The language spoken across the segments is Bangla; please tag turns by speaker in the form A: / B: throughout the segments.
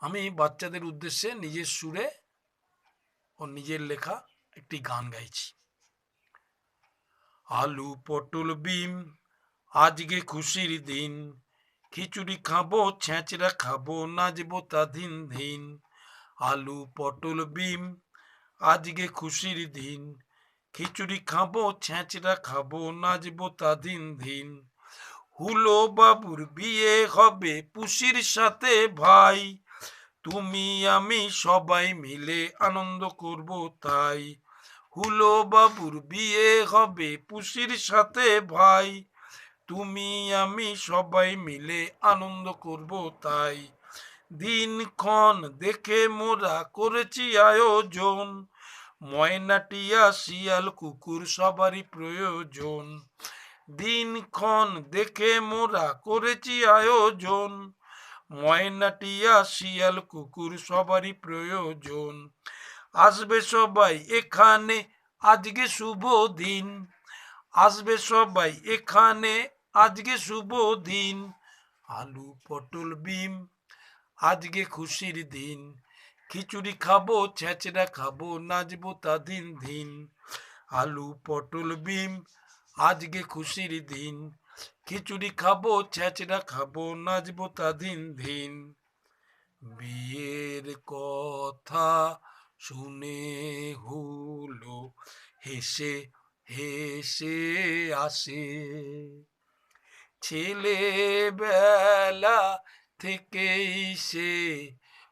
A: আমি বাচ্চাদের উদ্দেশ্যে নিজের সুরে ও নিজের লেখা একটি গান গাইছি। আলু পটল বিম আজকে খুশির দিন, খিচুড়ি খাবো ছেঁচড়া খাবো নাচবো তা দিন দিন। আলু পটল বিম আজকে খুশির দিন, খিচুড়ি খাবো ছেঁচড়া খাবো নাচবো তা দিন দিন। হুলো বাবুর বিয়ে হবে পুষির সাথে ভাই, তুমি আমি সবাই মিলে আনন্দ করব তাই। হুলো বাবুর বিয়ে হবে পুষির সাথে ভাই, তুমি আমি সবাই মিলে আনন্দ করব তাই। দিনক্ষণ দেখে মোরা করেছি আয়োজন, ময়নাটিয়া শিয়াল কুকুর সবারই প্রয়োজন। দিনক্ষণ দেখে মোরা করেছি আয়োজন, ময়নাটিয়া শিয়াল কুকুর সবারই প্রয়োজন। আসবে সবাই এখানে আজকে শুভ দিন, আসবে সবাই এখানে আজকে শুভ দিন। আলু পটল বিম আজকে খুশির দিন, খিচুড়ি খাবো ছেঁচড়া খাবো নাচবো তা দিন দিন। আলু পটল বিম আজকে খুশির দিন, খিচুড়ি খাবো ছেঁচড়া খাবো নাচবো তা দিন দিন। বিয়ের কথা শুনে হলো হেসে হেসে আসে, ছেলেবেলা থেকেই সে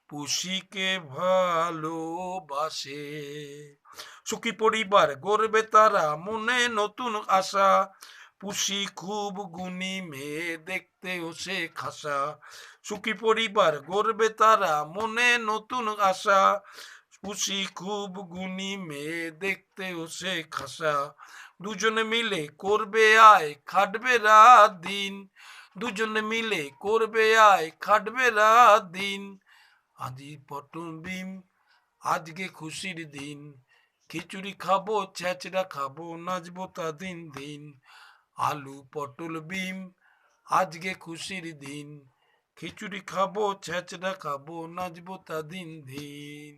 A: পুষিকে ভালোবাসে। সুখী পরিবার গড়বে তারা মনে নতুন আশা, পুষি খুব গুণী মেয়ে দেখতেও সে খাসা। সুখী পরিবার গড়বে তারা মনে নতুন আশা, পুষি খুব গুণী মেয়ে দেখতেও সে খাসা। দুজনে মিলে করবে আয় খাটবে রাত দিন, দুজনে মিলে করবে আয় খাটবে রাত দিন। আজি পটল বিম আজকে খুশির দিন, খিচুড়ি খাবো ছেঁচড়া খাবো নাচবো তা দিন দিন। আলু পটল বিম আজকে খুশির দিন, খিচুড়ি খাবো ছেঁচড়া খাবো নাচবো তা দিন দিন।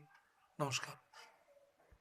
A: নমস্কার।